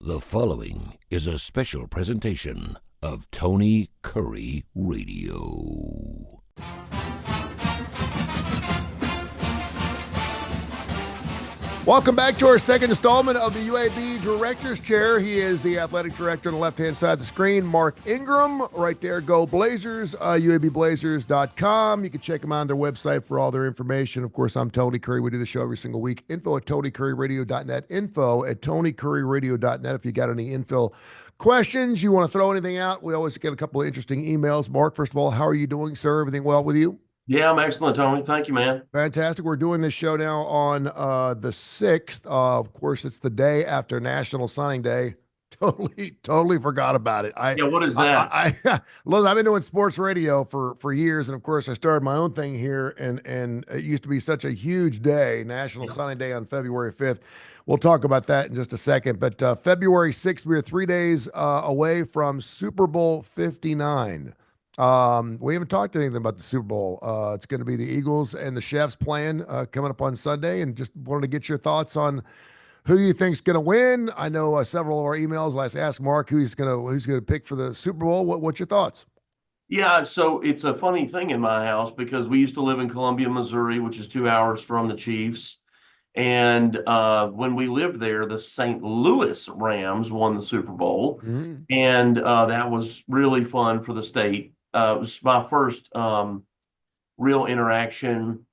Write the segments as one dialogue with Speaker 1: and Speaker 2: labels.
Speaker 1: The following is a special presentation of Tony Curry Radio.
Speaker 2: Welcome back to our second installment of the UAB Director's Chair. He is the athletic director on the left-hand side of the screen, Mark Ingram. Right there, go Blazers, UABblazers.com. You can check them out on their website for all their information. Of course, I'm Tony Curry. We do the show every single week. Info at TonyCurryRadio.net. Info at TonyCurryRadio.net. If you got any info questions, you want to throw anything out, we always get a couple of interesting emails. Mark, first of all, how are you doing, sir? Everything well with you?
Speaker 3: Yeah, I'm excellent, Tony. Thank you, man.
Speaker 2: Fantastic. We're doing this show now on the 6th. Of course, it's the day after National Signing Day. Totally forgot about it.
Speaker 3: What is that?
Speaker 2: Look, I've been doing sports radio for years, and of course, I started my own thing here, and it used to be such a huge day, National Signing Day on February 5th. We'll talk about that in just a second. But February 6th, we are 3 days away from Super Bowl 59. We haven't talked anything about the Super Bowl. It's going to be the Eagles and the Chefs playing coming up on Sunday, and just wanted to get your thoughts on who you think's going to win. I know several of our emails. I asked Mark who's going to pick for the Super Bowl. What's your thoughts?
Speaker 3: Yeah, so it's a funny thing in my house because we used to live in Columbia, Missouri, which is 2 hours from the Chiefs. And when we lived there, the St. Louis Rams won the Super Bowl.
Speaker 2: Mm-hmm.
Speaker 3: And that was really fun for the state. It was my first real interaction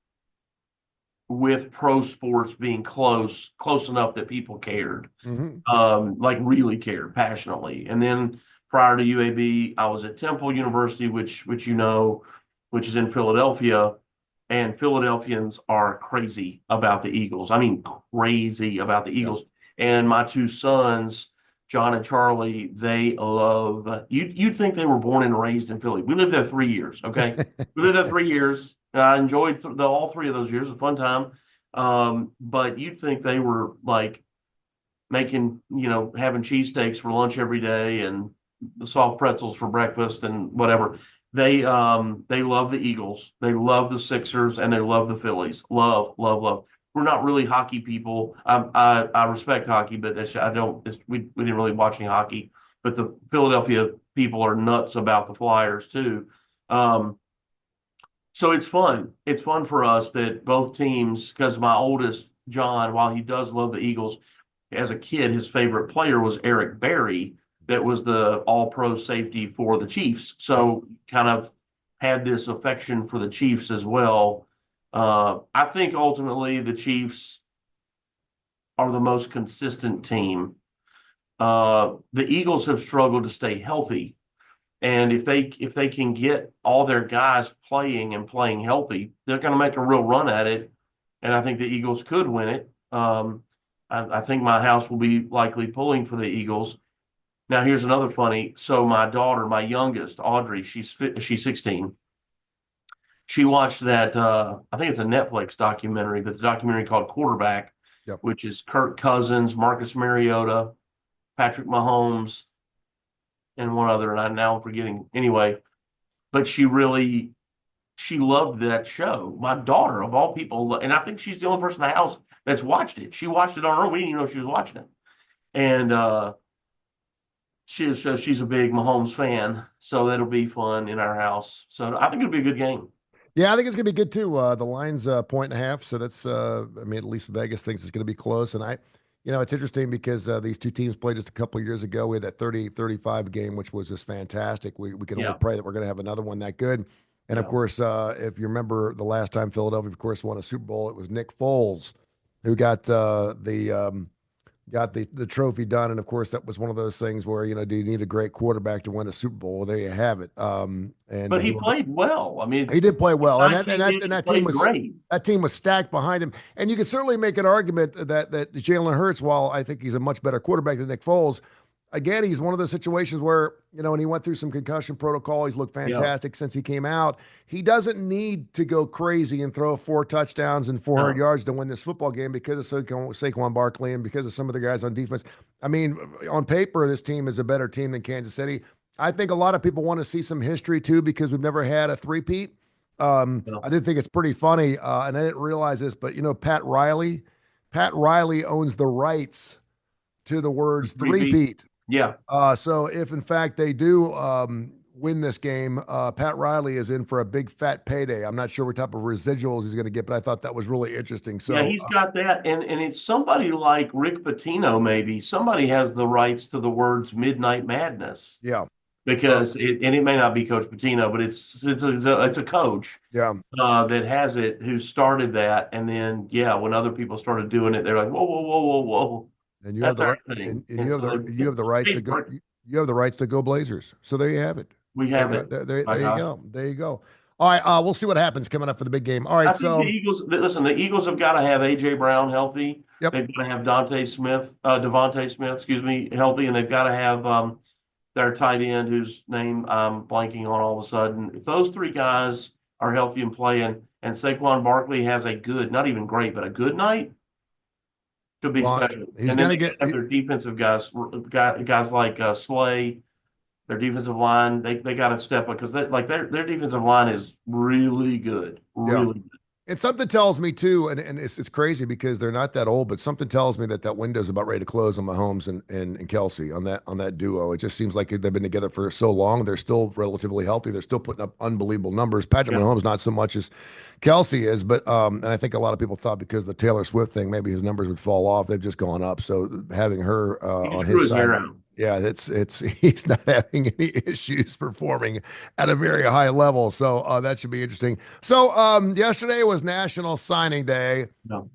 Speaker 3: with pro sports being close enough that people cared, like really cared passionately. And then prior to UAB, I was at Temple University, which is in Philadelphia, and Philadelphians are crazy about the Eagles. I mean, crazy about the Eagles. Yeah. And my two sons, John and Charlie, they love, you'd think they were born and raised in Philly. We lived there 3 years, okay? We lived there 3 years. I enjoyed all 3 of those years. It was a fun time. But you'd think they were like making, having cheesesteaks for lunch every day and soft pretzels for breakfast and whatever. They love the Eagles. They love the Sixers, and they love the Phillies. Love, love, love. We're not really hockey people. I respect hockey, but we didn't really watch any hockey. But the Philadelphia people are nuts about the Flyers too. So it's fun. It's fun for us that both teams, because my oldest, John, while he does love the Eagles, as a kid, his favorite player was Eric Berry, that was the all-pro safety for the Chiefs. So kind of had this affection for the Chiefs as well. I think ultimately the Chiefs are the most consistent team. The Eagles have struggled to stay healthy, and if they can get all their guys playing healthy, they're going to make a real run at it. And I think the Eagles could win it. I think my house will be likely pulling for the Eagles. Now here's another funny. So my daughter, my youngest, Audrey, she's 16. She watched that, I think it's a Netflix documentary, but the documentary called Quarterback, which is Kirk Cousins, Marcus Mariota, Patrick Mahomes, and one other, and now I'm forgetting. Anyway, but she loved that show. My daughter, of all people, and I think she's the only person in the house that's watched it. She watched it on her own. We didn't even know she was watching it. And she's a big Mahomes fan, so that'll be fun in our house. So I think it'll be a good game.
Speaker 2: Yeah, I think it's going to be good too. The line's 1.5, so that's, at least Vegas thinks it's going to be close. And it's interesting because these two teams played just a couple of years ago. We had that 30-35 game, which was just fantastic. We can only pray that we're going to have another one that good. And of course, if you remember the last time Philadelphia, of course, won a Super Bowl, it was Nick Foles who got the trophy done. And of course, that was one of those things where, do you need a great quarterback to win a Super Bowl? Well, there you have it.
Speaker 3: But he played well. I mean,
Speaker 2: he did play well. And that team was
Speaker 3: great.
Speaker 2: That team was stacked behind him. And you can certainly make an argument that Jalen Hurts, while I think he's a much better quarterback than Nick Foles, again, he's one of those situations where, when he went through some concussion protocol, he's looked fantastic since he came out. He doesn't need to go crazy and throw 4 touchdowns and 400 yards to win this football game because of Saquon Barkley and because of some of the guys on defense. I mean, on paper, this team is a better team than Kansas City. I think a lot of people want to see some history, too, because we've never had a three-peat. I did think it's pretty funny, and I didn't realize this, but, Pat Riley owns the rights to the words
Speaker 3: Three-peat.
Speaker 2: three-peat.
Speaker 3: Yeah.
Speaker 2: So if in fact they do win this game, Pat Riley is in for a big fat payday. I'm not sure what type of residuals he's going to get, but I thought that was really interesting.
Speaker 3: Yeah,
Speaker 2: So
Speaker 3: he's got that. And it's somebody like Rick Pitino, maybe. Somebody has the rights to the words Midnight Madness
Speaker 2: yeah,
Speaker 3: because it may not be Coach Pitino, but it's a coach
Speaker 2: yeah.
Speaker 3: that has it who started that. And then, yeah, when other people started doing it, they're like, whoa, whoa, whoa, whoa, whoa.
Speaker 2: And you have
Speaker 3: That's
Speaker 2: the
Speaker 3: our
Speaker 2: right,
Speaker 3: thing.
Speaker 2: and
Speaker 3: And
Speaker 2: you have
Speaker 3: so
Speaker 2: the rights to
Speaker 3: hey,
Speaker 2: go. You have the rights to go Blazers. So there you have it.
Speaker 3: we have it. My
Speaker 2: There you
Speaker 3: gosh.
Speaker 2: go. There you go. All right. We'll see what happens coming up for the big game. All
Speaker 3: I
Speaker 2: right.
Speaker 3: think the
Speaker 2: So
Speaker 3: Eagles, listen, the Eagles have got to have A.J. Brown healthy.
Speaker 2: yep.
Speaker 3: They've got to have Devontae Smith, excuse me, healthy, and they've got to have their tight end whose name I'm blanking on all of a sudden. If those three guys are healthy and playing, and Saquon Barkley has a good, not even great, but a good night, could be
Speaker 2: Well,
Speaker 3: special.
Speaker 2: he's
Speaker 3: And then
Speaker 2: going to
Speaker 3: they
Speaker 2: get.
Speaker 3: have their defensive guys like Slay, their defensive line. They got to step up because their defensive line is really good,
Speaker 2: Yeah.
Speaker 3: really good.
Speaker 2: And something tells me too, and it's crazy because they're not that old, but something tells me that that window's about ready to close on Mahomes and Kelsey on that duo. It just seems like they've been together for so long. They're still relatively healthy. They're still putting up unbelievable numbers. Patrick
Speaker 3: Yeah.
Speaker 2: Mahomes not so much as Kelsey is, but and I think a lot of people thought because of the Taylor Swift thing, maybe his numbers would fall off. They've just gone up. So having her
Speaker 3: He
Speaker 2: on
Speaker 3: just grew
Speaker 2: his
Speaker 3: his
Speaker 2: side.
Speaker 3: hair out.
Speaker 2: Yeah, it's he's not having any issues performing at a very high level, so that should be interesting. So yesterday was National Signing Day.
Speaker 3: No.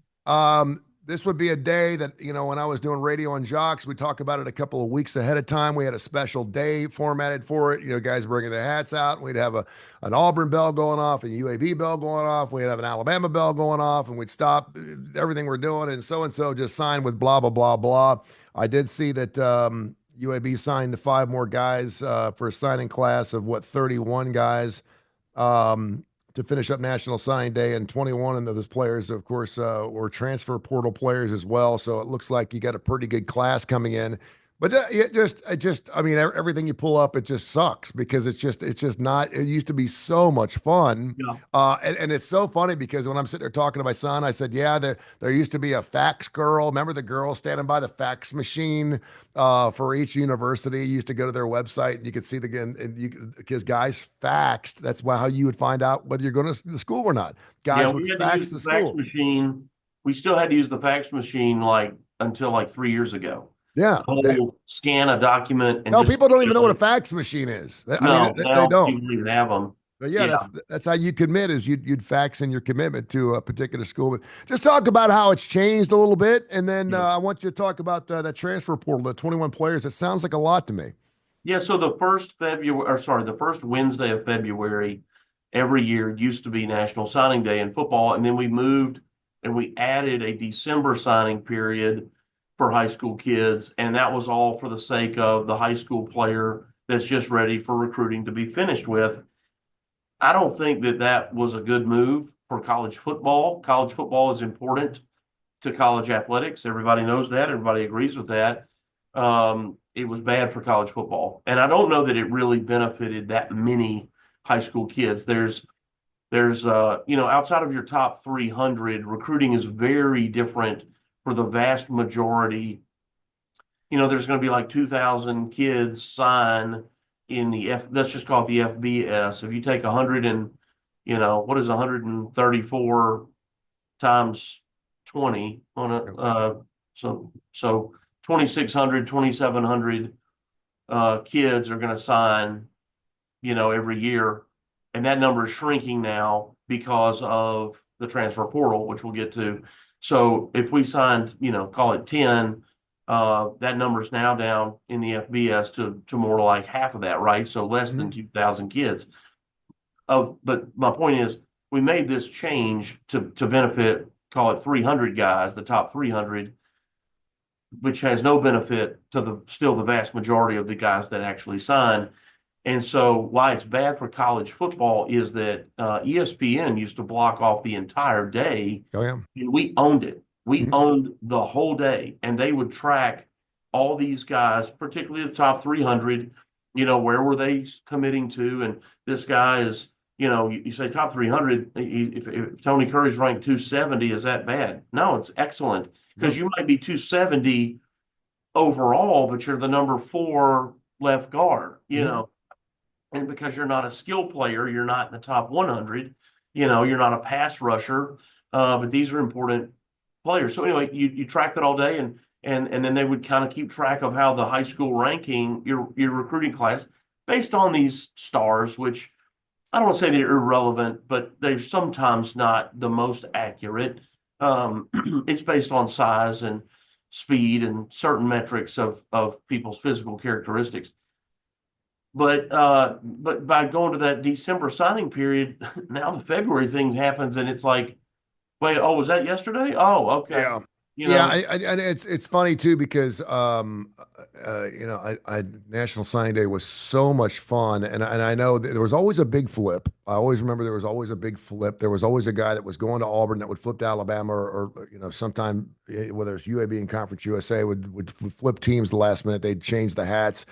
Speaker 2: This would be a day that, when I was doing radio on Jocks, we talked about it a couple of weeks ahead of time. We had a special day formatted for it. Guys bringing their hats out. We'd have an Auburn bell going off, a UAB bell going off. We'd have an Alabama bell going off, and we'd stop everything we're doing, and so just signed with blah, blah, blah, blah. I did see that UAB signed 5 more guys for a signing class of 31 guys. To finish up National Signing Day, and 21 of those players, of course, were transfer portal players as well. So it looks like you got a pretty good class coming in. But I mean, everything you pull up, it just sucks because it's just not. It used to be so much fun,
Speaker 3: Yeah.
Speaker 2: and it's so funny because when I'm sitting there talking to my son, I said, "Yeah, there used to be a fax girl. Remember the girl standing by the fax machine for each university? You used to go to their website and you could see because guys faxed. That's how you would find out whether you're going to the school or not. Guys
Speaker 3: Yeah,
Speaker 2: would
Speaker 3: we had to
Speaker 2: fax
Speaker 3: use
Speaker 2: the
Speaker 3: the fax
Speaker 2: school.
Speaker 3: machine. We still had to use the fax machine until 3 years ago.
Speaker 2: Yeah.
Speaker 3: Scan a document and
Speaker 2: No,
Speaker 3: just
Speaker 2: people don't even know what a fax machine is. I mean,
Speaker 3: no,
Speaker 2: they
Speaker 3: now
Speaker 2: don't.
Speaker 3: people don't even have them.
Speaker 2: But yeah,
Speaker 3: Yeah.
Speaker 2: that's how you commit is you'd fax in your commitment to a particular school. But just talk about how it's changed a little bit, and then
Speaker 3: Yeah.
Speaker 2: I want you to talk about that transfer portal, the 21 players. It sounds like a lot to me.
Speaker 3: Yeah, so the first Wednesday of February every year used to be National Signing Day in football, and then we moved and we added a December signing period for high school kids, and that was all for the sake of the high school player that's just ready for recruiting to be finished with. I don't think that was a good move for college football. College football is important to college athletics. Everybody knows that. Everybody agrees with that. It was bad for college football. And I don't know that it really benefited that many high school kids. There's outside of your top 300, recruiting is very different for the vast majority. There's going to be like 2,000 kids sign in let's just call it the FBS. If you take 100 and, what is 134 times 20 on so 2,600, 2,700 kids are going to sign, every year. And that number is shrinking now because of the transfer portal, which we'll get to. So if we signed, call it 10, that number is now down in the FBS to more like half of that, right? So less than 2,000 kids. But my point is, we made this change to benefit, call it 300 guys, the top 300, which has no benefit to still the vast majority of the guys that actually sign. And so why it's bad for college football is that ESPN used to block off the entire day.
Speaker 2: Oh, yeah.
Speaker 3: And we owned it. We owned the whole day. And they would track all these guys, particularly the top 300, where were they committing to? And this guy is, you say top 300, if Tony Curry's ranked 270, is that bad? No, it's excellent because you might be 270 overall, but you're the number 4 left guard, you
Speaker 2: Mhm.
Speaker 3: know, and because you're not a skill player, you're not in the top 100, you know, you're not a pass rusher, but these are important players. So anyway, you track that all day, and then they would kind of keep track of how the high school ranking your recruiting class based on these stars, which I don't want to say they're irrelevant, but they're sometimes not the most accurate. It's based on size and speed and certain metrics of people's physical characteristics. But by going to that December signing period, now the February thing happens, and it's like, wait, oh, was that yesterday? Oh, okay.
Speaker 2: Yeah.
Speaker 3: You
Speaker 2: Yeah,
Speaker 3: know,
Speaker 2: and it's funny too because National Signing Day was so much fun, and I know that there was always a big flip. I always remember there was always a big flip. There was always a guy that was going to Auburn that would flip to Alabama, or sometime whether it's UAB and Conference USA would flip teams the last minute. They'd change the hats.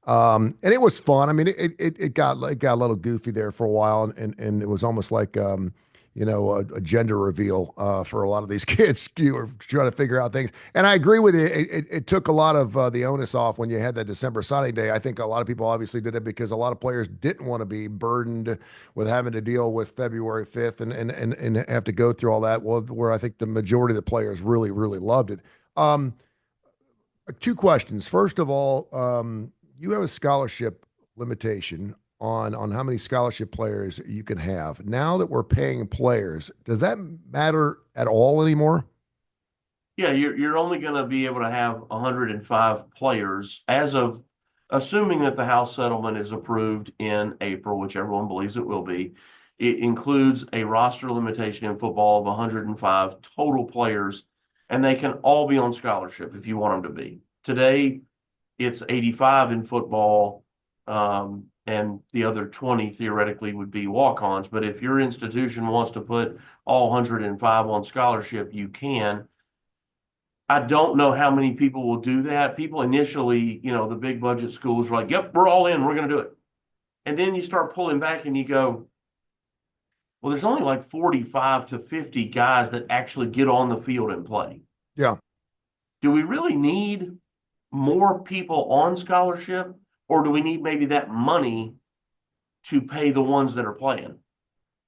Speaker 2: And it was fun. I mean, it got a little goofy there for a while, and it was almost like a gender reveal for a lot of these kids. You were trying to figure out things, and I agree with you. It took a lot of the onus off when you had that December signing day. I think a lot of people obviously did it because a lot of players didn't want to be burdened with having to deal with February 5th and have to go through all that. Well, where I think the majority of the players really really loved it. Um, Two questions. First of all, you have a scholarship limitation on how many scholarship players you can have. Now that we're paying players, does that matter at all anymore?
Speaker 3: yeah, you're only going to be able to have 105 players as of assuming that the House settlement is approved in April, which everyone believes it will be. It includes a roster limitation in football of 105 total players, and they can all be on scholarship if you want them to be. Today, it's 85 in football, and the other 20 theoretically would be walk-ons. But if your institution wants to put all 105 on scholarship, you can. I don't know how many people will do that. People initially, the big budget schools were like, yep, we're all in, we're going to do it. And then you start pulling back and you go, well, there's only like 45 to 50 guys that actually get on the field and play.
Speaker 2: Yeah,
Speaker 3: Do we really need more people on scholarship, or do we need maybe that money to pay the ones that are playing?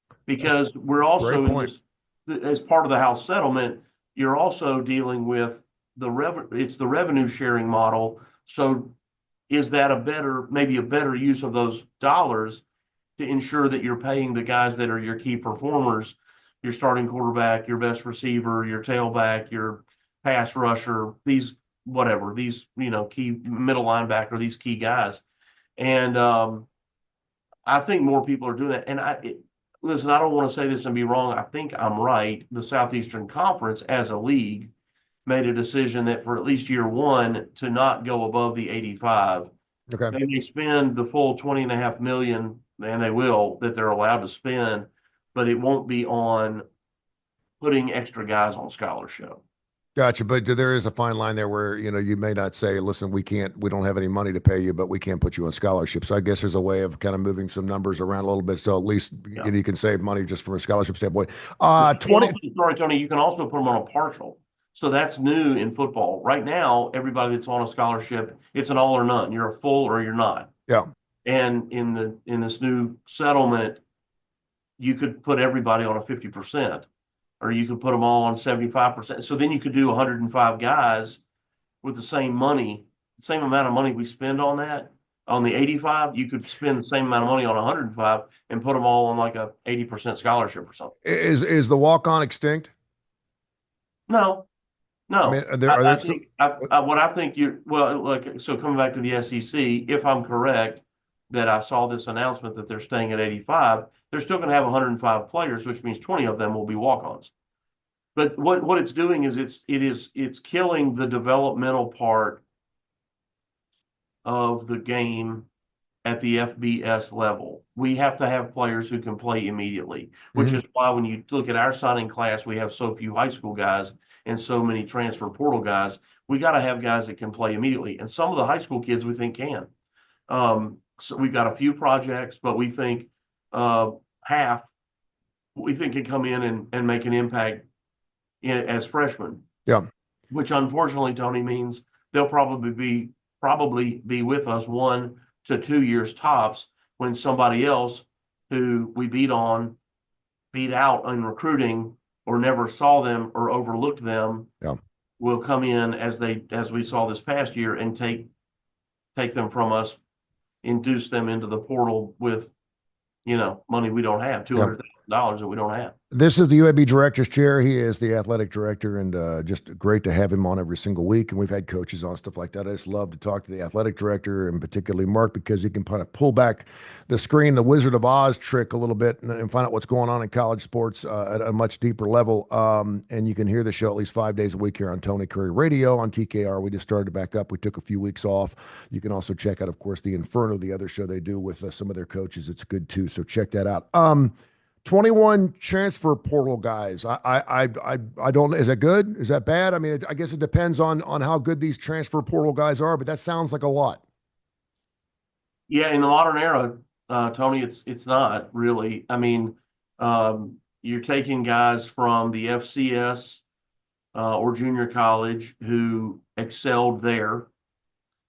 Speaker 2: that's
Speaker 3: Because we're
Speaker 2: a great
Speaker 3: also in
Speaker 2: point.
Speaker 3: this, as part of the House settlement, you're also dealing with it's the revenue sharing model. So is that maybe a better use of those dollars to ensure that you're paying the guys that are your key performers, your starting quarterback, your best receiver, your tailback, your pass rusher, these key middle linebacker, these key guys. And I think more people are doing that. And listen, I don't want to say this and be wrong. I think I'm right. The Southeastern Conference as a league made a decision that for at least year one to not go above the 85.
Speaker 2: Okay.
Speaker 3: They may spend the full 20.5 million, and they will, that they're allowed to spend, but it won't be on putting extra guys on scholarship.
Speaker 2: Gotcha. But there is a fine line there where, you may not say, listen, we don't have any money to pay you, but we can't put you on scholarship. So I guess there's a way of kind of moving some numbers around a little bit. So at least
Speaker 3: Yeah.
Speaker 2: you can save money just from a scholarship standpoint.
Speaker 3: Sorry, Tony, you can also put them on a partial. So that's new in football. Right now, everybody that's on a scholarship, it's an all or none. You're a full or you're not.
Speaker 2: Yeah.
Speaker 3: And in this new settlement, you could put everybody on a 50%, or you could put them all on 75%. So then you could do 105 guys with the same money, same amount of money we spend on that. On the 85, you could spend the same amount of money on 105 and put them all on like a 80% scholarship or something.
Speaker 2: Is the walk on extinct?
Speaker 3: No,
Speaker 2: I mean,
Speaker 3: no.
Speaker 2: are
Speaker 3: I
Speaker 2: there still?
Speaker 3: think what I think like, so coming back to the SEC, if I'm correct that I saw this announcement that they're staying at 85, they're still going to have 105 players, which means 20 of them will be walk-ons. But what it's doing is it's killing the developmental part of the game at the FBS level. We have to have players who can play immediately, which
Speaker 2: Mhm.
Speaker 3: is why when you look at our signing class, we have so few high school guys and so many transfer portal guys. We got to have guys that can play immediately. And some of the high school kids we think can. So we've got a few projects, but we think half we think can come in and make an impact as freshmen,
Speaker 2: Yeah.
Speaker 3: which unfortunately, Tony, means they'll probably be with us 1 to 2 years tops, when somebody else who we beat out in recruiting, or never saw them or overlooked them,
Speaker 2: Yeah.
Speaker 3: will come in as we saw this past year, and take them from us, induce them into the portal with, money we don't have, $200,000 that we don't have.
Speaker 2: This is the UAB director's chair. He is the athletic director, and just great to have him on every single week. And we've had coaches on, stuff like that. I just love to talk to the athletic director, and particularly Mark, because he can kind of pull back the screen, the Wizard of Oz trick a little bit, and find out what's going on in college sports at a much deeper level. And you can hear the show at least 5 days a week here on Tony Curry Radio on TKR. We just started back up. We took a few weeks off. You can also check out, of course, the Inferno, the other show they do with some of their coaches. It's good too. So check that out. 21 transfer portal guys. I don't. Is that good? Is that bad? I mean, I guess it depends on how good these transfer portal guys are, but that sounds like a lot.
Speaker 3: Yeah, in the modern era, Tony, it's not really. I mean, you're taking guys from the FCS or junior college who excelled there,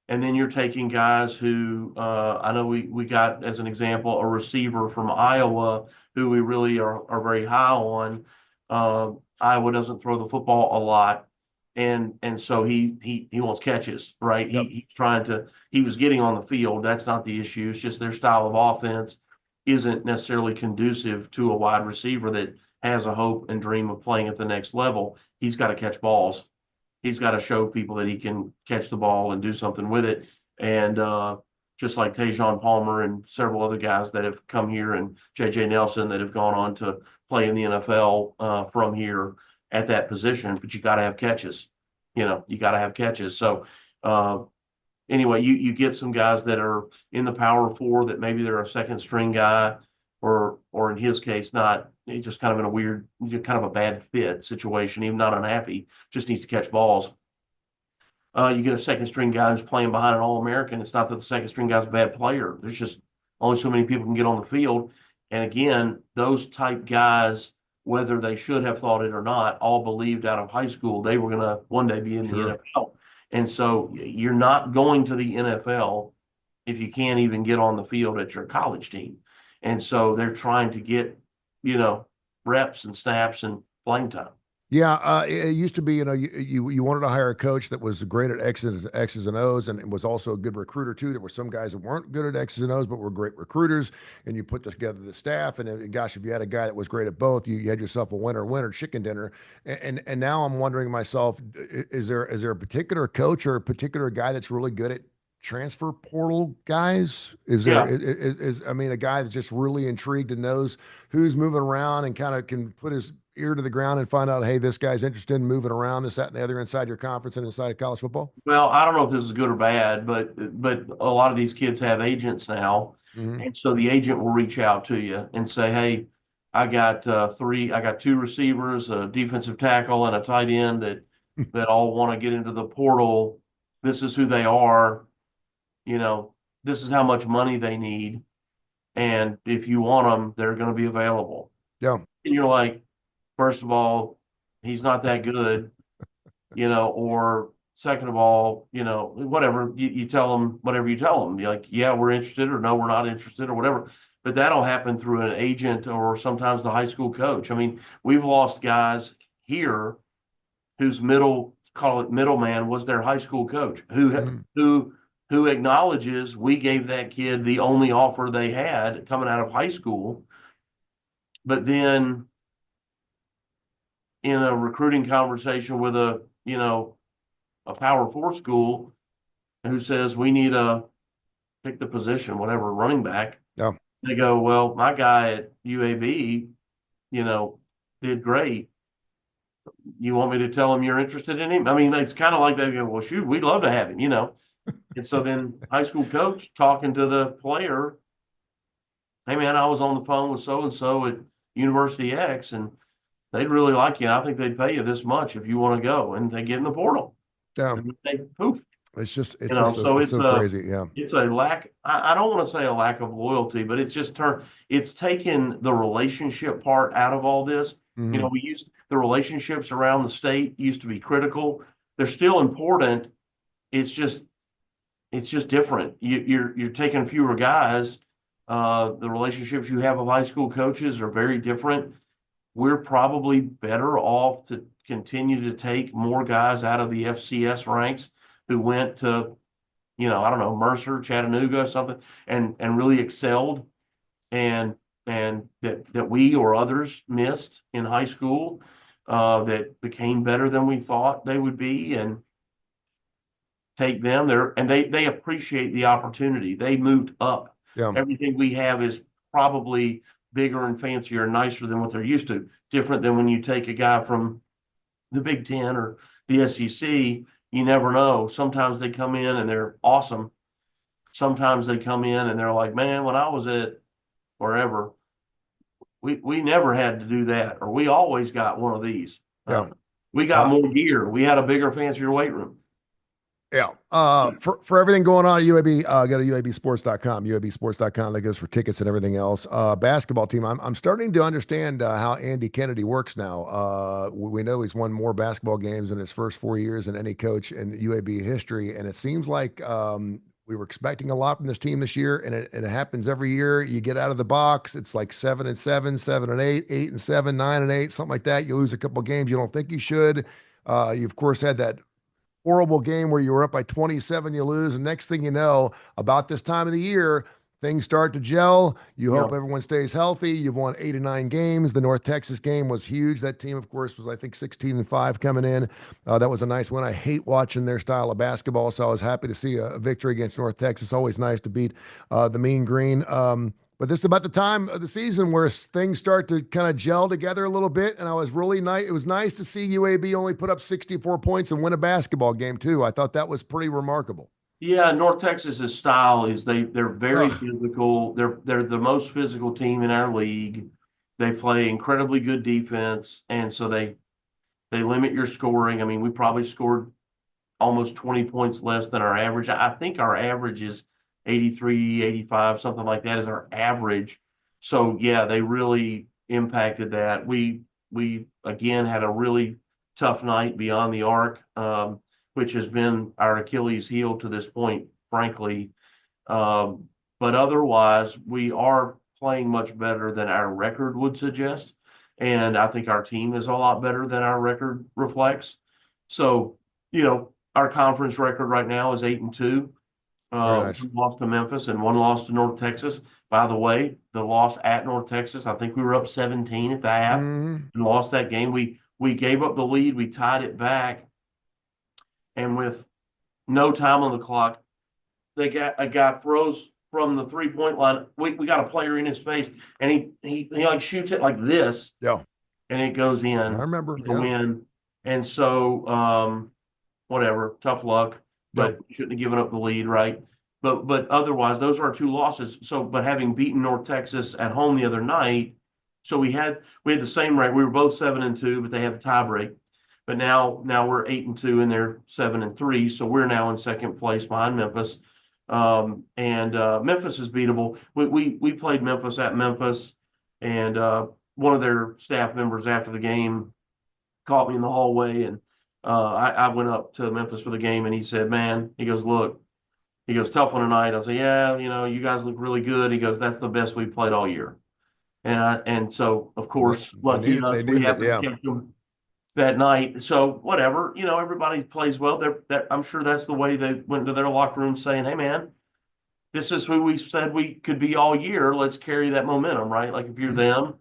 Speaker 3: and then you're taking guys who I know we got, as an example, a receiver from Iowa who we really are very high on. Iowa doesn't throw the football a lot, and so he wants catches, right?
Speaker 2: Yep.
Speaker 3: He was getting on the field. That's not the issue. It's just their style of offense isn't necessarily conducive to a wide receiver that has a hope and dream of playing at the next level. He's got to catch balls. He's got to show people that he can catch the ball and do something with it. And just like Tajon Palmer and several other guys that have come here, and J.J. Nelson that have gone on to play in the NFL from here at that position. But you got to have catches. You got to have catches. So anyway, you get some guys that are in the Power Four that maybe they're a second string guy, or in his case, not. He's just kind of in a weird, kind of a bad fit situation. Even not unhappy, just needs to catch balls. You get a second string guy who's playing behind an All-American. It's not that the second string guy's a bad player. There's just only so many people can get on the field. And again, those type guys, whether they should have thought it or not, all believed out of high school they were going to one day be in the NFL. And so you're not going to the NFL if you can't even get on the field at your college team. And so they're trying to get, reps and snaps and playing time.
Speaker 2: Yeah, it used to be, you wanted to hire a coach that was great at X's and O's, and was also a good recruiter too. There were some guys that weren't good at X's and O's, but were great recruiters. And you put together the staff, and gosh, if you had a guy that was great at both, you had yourself a winner chicken dinner. And now I'm wondering myself, is there a particular coach or a particular guy that's really good at transfer portal guys? Is there I mean, a guy that's just really intrigued and knows who's moving around and kind of can put his ear to the ground and find out, hey, this guy's interested in moving around, this, that, and the other inside your conference and inside of college football?
Speaker 3: Well, I don't know if this is good or bad, but a lot of these kids have agents now.
Speaker 2: Mm-hmm.
Speaker 3: And so the agent will reach out to you and say, hey, I got 2 receivers, a defensive tackle, and a tight end that all want to get into the portal. This is who they are. This is how much money they need. And if you want them, they're going to be available.
Speaker 2: Yeah.
Speaker 3: And you're like, first of all, he's not that good, or second of all, whatever, you tell them whatever you tell them. You're like, yeah, we're interested, or no, we're not interested, or whatever. But that'll happen through an agent or sometimes the high school coach. I mean, we've lost guys here whose middleman was their high school coach who acknowledges we gave that kid the only offer they had coming out of high school. But then in a recruiting conversation with a Power 4 school who says we need a pick the position, whatever, running back.
Speaker 2: Yeah.
Speaker 3: They go, well, my guy at UAB, did great. You want me to tell him you're interested in him? I mean, it's kind of like they go, well, shoot, we'd love to have him, And so then high school coach talking to the player, hey, man, I was on the phone with so-and-so at University X, and they'd really like you. And I think they'd pay you this much if you want to go. And they get in the portal.
Speaker 2: Yeah.
Speaker 3: And they poof.
Speaker 2: It's just
Speaker 3: so it's
Speaker 2: so crazy. Yeah.
Speaker 3: It's a lack. I don't want to say a lack of loyalty, but it's just it's taken the relationship part out of all this.
Speaker 2: Mm-hmm.
Speaker 3: We used the relationships around the state used to be critical. They're still important it's just different. You're taking fewer guys. The relationships you have with high school coaches are very different. We're probably better off to continue to take more guys out of the FCS ranks who went to, I don't know, Mercer, Chattanooga, something, and really excelled, and that we or others missed in high school, that became better than we thought they would be, and take them there, and they appreciate the opportunity. They moved up.
Speaker 2: Yeah.
Speaker 3: Everything we have is probably bigger and fancier and nicer than what they're used to. Different than when you take a guy from the Big Ten or the SEC. You never know. Sometimes they come in and they're awesome. Sometimes they come in and they're like, man, when I was at wherever, we never had to do that, or we always got one of these.
Speaker 2: Yeah.
Speaker 3: We got more gear. We had a bigger, fancier weight room.
Speaker 2: Yeah. For everything going on at UAB, go to uabsports.com, uabsports.com. That goes for tickets and everything else. Basketball team. I'm starting to understand how Andy Kennedy works now. We know he's won more basketball games in his first 4 years than any coach in UAB history. And it seems like we were expecting a lot from this team this year, and it happens every year. You get out of the box, it's like 7-7, 7-8, 8-7, 9-8, something like that. You lose a couple games you don't think you should. You of course had that horrible game where you were up by 27, you lose, and next thing you know, about this time of the year, things start to gel. You hope everyone stays healthy. You've won 8 or 9 games. The North Texas game was huge. That team, of course, was I think 16-5 coming in. That was a nice win. I hate watching their style of basketball, so I was happy to see a victory against North Texas. Always nice to beat the Mean Green. But this is about the time of the season where things start to kind of gel together a little bit. And I was really nice. It was nice to see UAB only put up 64 points and win a basketball game too. I thought that was pretty remarkable.
Speaker 3: Yeah, North Texas's style is they're very physical. They're the most physical team in our league. They play incredibly good defense, and so they limit your scoring. I mean, we probably scored almost 20 points less than our average. I think our average is 83, 85, something like that is our average. So yeah, they really impacted that. We again had a really tough night beyond the arc, which has been our Achilles heel to this point, frankly. But otherwise, we are playing much better than our record would suggest. And I think our team is a lot better than our record reflects. So, our conference record right now is 8-2.
Speaker 2: Nice.
Speaker 3: One loss to Memphis and one loss to North Texas. By the way, the loss at North Texas, I think we were up 17 at the half and lost that game. We gave up the lead. We tied it back. And with no time on the clock, a guy throws from the 3-point line. We got a player in his face, and he like shoots it like this.
Speaker 2: Yeah.
Speaker 3: And it goes in.
Speaker 2: I remember.
Speaker 3: The win. And so, whatever, tough luck, but shouldn't have given up the lead, right? But otherwise, those are our 2 losses. So, but having beaten North Texas at home the other night, so we had the same record. We were both 7-2, but they have a tie break. But now we're 8-2 and they're 7-3. So we're now in second place behind Memphis. And Memphis is beatable. We played Memphis at Memphis, and one of their staff members after the game caught me in the hallway, and I went up to Memphis for the game, and he said, man, he goes, look, he goes, tough one tonight. I said, yeah, you guys look really good. He goes, that's the best we've played all year. And so, of course, lucky enough, we happened to catch them that night. So whatever, everybody plays well. I'm sure that's the way they went into their locker room saying, hey, man, this is who we said we could be all year. Let's carry that momentum, right? Like if you're them,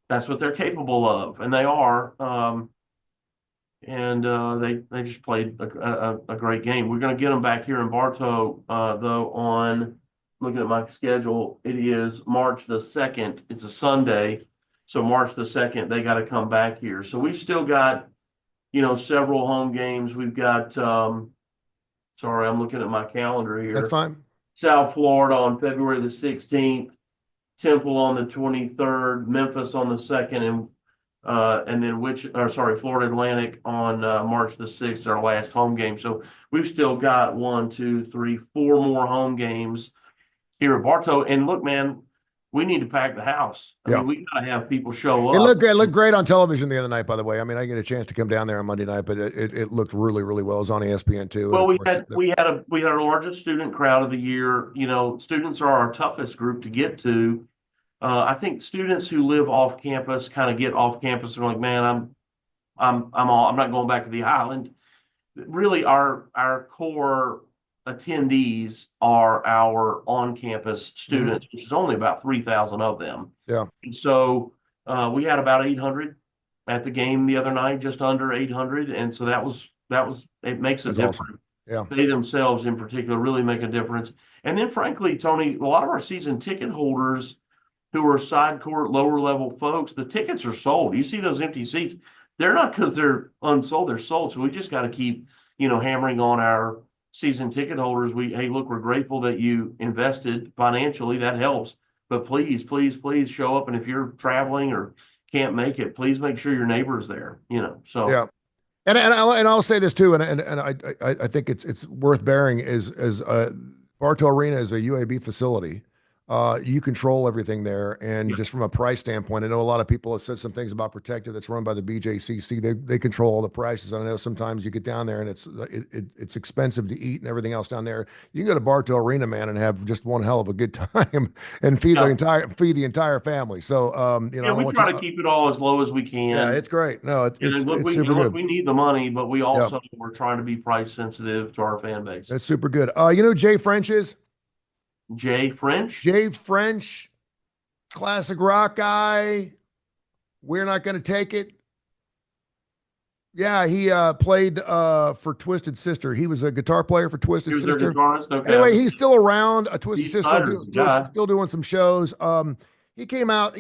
Speaker 3: that's what they're capable of, and they are. And they just played a great game. We're going to get them back here in Bartow, though, on looking at my schedule. It is March the 2nd. It's a Sunday. So March the 2nd, they got to come back here. So we've still got, several home games. We've got, sorry, I'm looking at my calendar here.
Speaker 2: That's fine.
Speaker 3: South Florida on February the 16th, Temple on the 23rd, Memphis on the 2nd, and then Florida Atlantic on March the 6th, our last home game. So we've still got 1, 2, 3, 4 more home games here at Bartow. And look, man, we need to pack the house. I
Speaker 2: Yeah.
Speaker 3: mean, we got to have people show
Speaker 2: It
Speaker 3: up.
Speaker 2: looked great. It looked great on television the other night, by the way. I mean, I get a chance to come down there on Monday night, but it looked really, really well. It was on ESPN too. And
Speaker 3: Well,
Speaker 2: of course,
Speaker 3: we had our largest student crowd of the year. You know, students are our toughest group to get to. I think students who live off campus kind of get off campus and are like, man, I'm not going back to the island. Really, our core attendees are our on-campus students, which is only about 3,000 of them.
Speaker 2: yeah,
Speaker 3: And so we had about 800 at the game the other night, just under 800, and so it makes a
Speaker 2: that's
Speaker 3: difference.
Speaker 2: awesome. Yeah.
Speaker 3: They themselves, in particular, really make a difference. And then, frankly, Tony, a lot of our season ticket holders who are side court, lower level folks, the tickets are sold. You see those empty seats. They're not because they're unsold, they're sold. So we just got to keep, hammering on our season ticket holders. Hey, look, we're grateful that you invested financially. That helps. But please, please, please show up. And if you're traveling or can't make it, please make sure your neighbor's there, So
Speaker 2: Yeah. And I'll say this too, and I think it's worth bearing is Bartow Arena is a UAB facility. You control everything there, and
Speaker 3: yeah.
Speaker 2: just from a price standpoint, I know a lot of people have said some things about Protective that's run by the BJCC. They control all the prices. I know sometimes you get down there and it's expensive to eat and everything else down there. You can go to Bartow Arena, man, and have just one hell of a good time and feed the entire family. So
Speaker 3: Yeah, we try to keep it all as low as we can.
Speaker 2: Yeah, it's great. No, it's super good.
Speaker 3: We need the money, but we also we're trying to be price sensitive to our fan base.
Speaker 2: That's super good. Jay French is?
Speaker 3: Jay French?
Speaker 2: Jay French, classic rock guy. We're not going to take it. Yeah, he played for Twisted Sister. He was a guitar player for Twisted Sister.
Speaker 3: Their guitarist? Okay.
Speaker 2: Anyway, he's still around. Twisted Sister still doing some shows. He came out,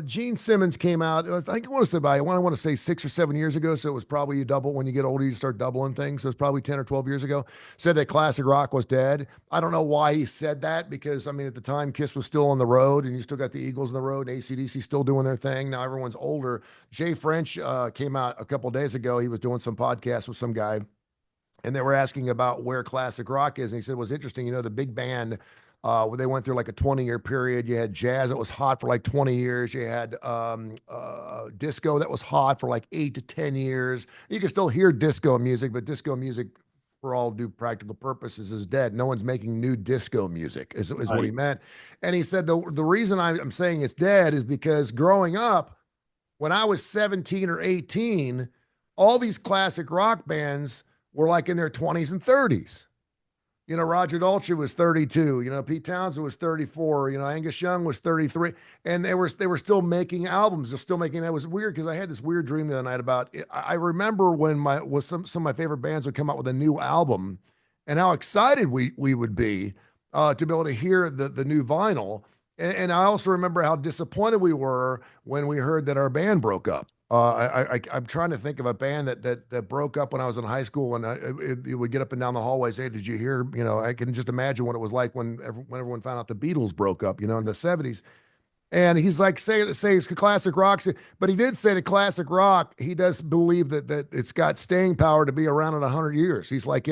Speaker 2: Gene Simmons came out. I think I want to say 6 or 7 years ago. So it was probably a double. When you get older, you start doubling things. So it's probably 10 or 12 years ago. Said that classic rock was dead. I don't know why he said that because, I mean, at the time, Kiss was still on the road and you still got the Eagles on the road and AC/DC still doing their thing. Now everyone's older. Jay French came out a couple of days ago. He was doing some podcast with some guy and they were asking about where classic rock is. And he said, it was interesting. The big band, where they went through like a 20-year period. You had jazz that was hot for like 20 years. You had disco that was hot for like 8 to 10 years. You can still hear disco music, but disco music, for all due practical purposes, is dead. No one's making new disco music, is what he meant. And he said the reason I'm saying it's dead is because growing up, when I was 17 or 18, all these classic rock bands were like in their 20s and 30s. Roger Daltrey was 32. Pete Townsend was 34. Angus Young was 33, and they were still making albums. They're still making. It was weird because I had this weird dream the other night about. I remember when some of my favorite bands would come out with a new album, and how excited we would be to be able to hear the new vinyl. And I also remember how disappointed we were when we heard that our band broke up. I'm trying to think of a band that broke up when I was in high school, and it would get up and down the hallways. Hey, did you hear? I can just imagine what it was like when everyone found out the Beatles broke up. In the '70s. And he's like, say it's classic rock, but he did say that classic rock. He does believe that it's got staying power to be around in 100 years. He's like,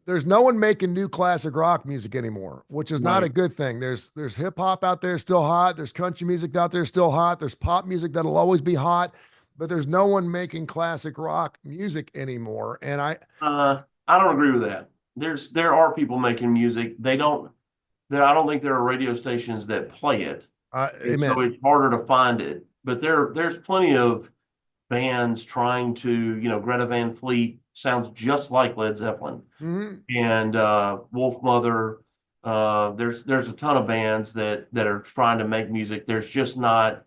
Speaker 2: there's no one making new classic rock music anymore, which is not a good thing. There's hip hop out there still hot. There's country music out there still hot. There's pop music that'll always be hot, but there's no one making classic rock music anymore. And I
Speaker 3: don't agree with that. There are people making music. I don't think there are radio stations that play it.
Speaker 2: Amen.
Speaker 3: So it's harder to find it. But there's plenty of bands trying to, Greta Van Fleet sounds just like Led Zeppelin.
Speaker 2: Mm-hmm.
Speaker 3: And Wolf Mother. There's a ton of bands that are trying to make music. There's just not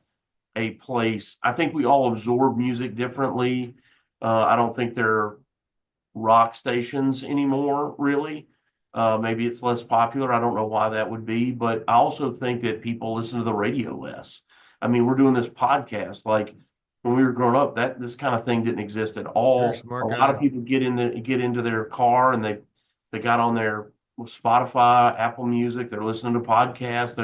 Speaker 3: a place. I think we all absorb music differently. I don't think there are rock stations anymore, really. Maybe it's less popular. I don't know why that would be, but I also think that people listen to the radio less. I mean, we're doing this podcast. Like when we were growing up, this kind of thing didn't exist at all. A lot of people get into their car and they got on their Spotify, Apple Music. They're listening to podcasts.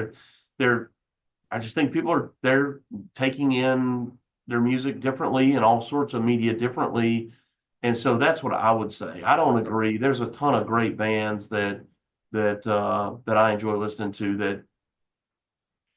Speaker 3: I just think they're taking in their music differently and all sorts of media differently. And so that's what I would say. I don't agree. There's a ton of great bands that I enjoy listening to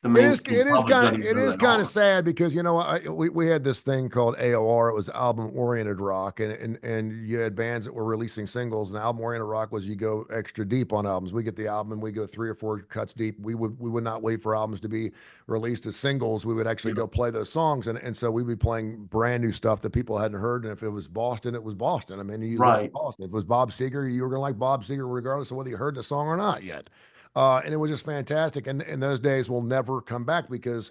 Speaker 3: the
Speaker 2: It is
Speaker 3: mainstream public doesn't even know they are.
Speaker 2: sad because we had this thing called AOR. It was album oriented rock, and you had bands that were releasing singles. And album oriented rock was you go extra deep on albums. We get the album and we go 3 or 4 cuts deep. We would not wait for albums to be released as singles. We would actually go play those songs, and so we'd be playing brand new stuff that people hadn't heard. And if it was Boston, it was Boston. I mean, you like Boston. If it was Bob Seger, you were gonna like Bob Seger regardless of whether you heard the song or not yet. And it was just fantastic. And those days will never come back because,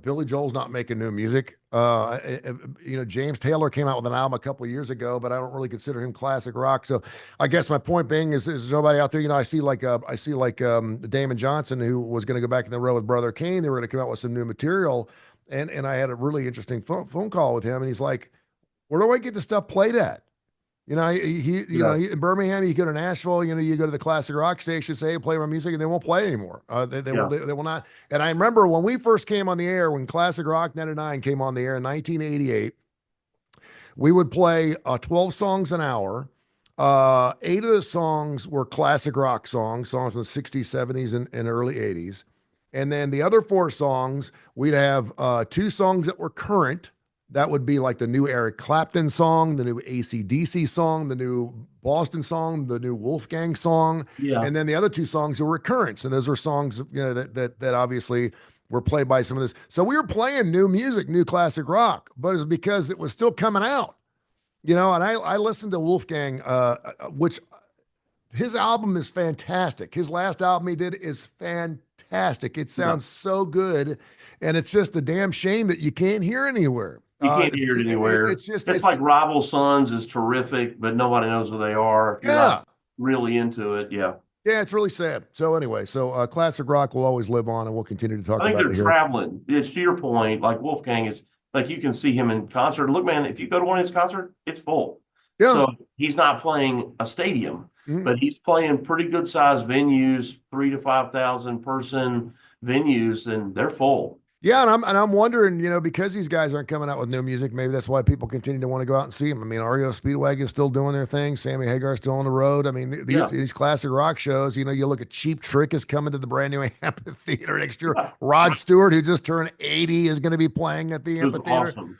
Speaker 2: Billy Joel's not making new music. James Taylor came out with an album a couple of years ago, but I don't really consider him classic rock. So I guess my point being is nobody out there, I see like Damon Johnson, who was going to go back in the row with Brother Kane. They were going to come out with some new material. And I had a really interesting phone call with him. And he's like, where do I get the stuff played at? In Birmingham, you go to Nashville, you go to the classic rock station, say, hey, play my music, and they won't play it anymore. They will not. And I remember when we first came on the air, when Classic Rock 99 came on the air in 1988, we would play 12 songs an hour. 8 of the songs were classic rock songs from the 60s, 70s, and early 80s. And then the other 4 songs, we'd have 2 songs that were current. That would be like the new Eric Clapton song, the new AC/DC song, the new Boston song, the new Wolfgang song.
Speaker 3: Yeah.
Speaker 2: And then the other 2 songs were recurrents. And those were songs, that obviously were played by some of this. So we were playing new music, new classic rock, but it was because it was still coming out, and I listened to Wolfgang, which his album is fantastic. His last album he did is fantastic. It sounds so good. And it's just a damn shame that you can't hear it anywhere.
Speaker 3: You can't hear it anywhere. It's like Rival Sons is terrific, but nobody knows who they are. If you're not really into it, yeah.
Speaker 2: Yeah, it's really sad. So anyway, classic rock will always live on, and we'll continue to talk about it.
Speaker 3: I think they're traveling. It's to your point, like Wolfgang is, like you can see him in concert. Look, man, if you go to one of his concerts, it's full. Yeah. So he's not playing a stadium, but he's playing pretty good sized venues, 3,000 to 5,000 person venues, and they're full.
Speaker 2: Yeah, and I'm wondering, because these guys aren't coming out with new music, maybe that's why people continue to want to go out and see them. I mean, REO Speedwagon is still doing their thing. Sammy Hagar's still on the road. I mean, these classic rock shows, you look at Cheap Trick is coming to the brand new amphitheater next year. Rod Stewart, who just turned 80, is going to be playing at the amphitheater. Awesome.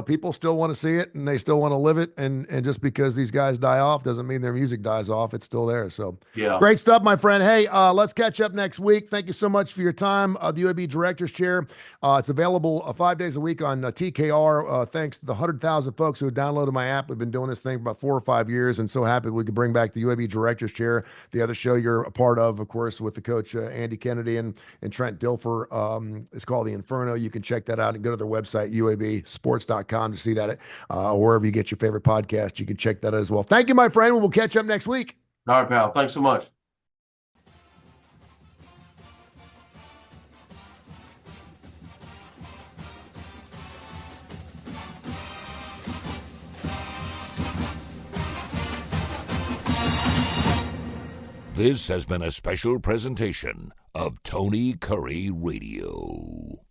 Speaker 2: People still want to see it and they still want to live it. And just because these guys die off doesn't mean their music dies off. It's still there. So great stuff, my friend. Hey, let's catch up next week. Thank you so much for your time. The UAB Director's Chair. It's available 5 days a week on TKR. Thanks to the 100,000 folks who have downloaded my app. We've been doing this thing for about 4 or 5 years and so happy we could bring back the UAB Director's Chair. The other show you're a part of course, with the coach Andy Kennedy and Trent Dilfer. It's called The Inferno. You can check that out and go to their website, UABsports.com, to see that. Wherever you get your favorite podcast, you can check that out as well. Thank you, my friend. We'll catch up next week.
Speaker 3: All right, pal. Thanks so much.
Speaker 1: This has been a special presentation of Tony Curry Radio.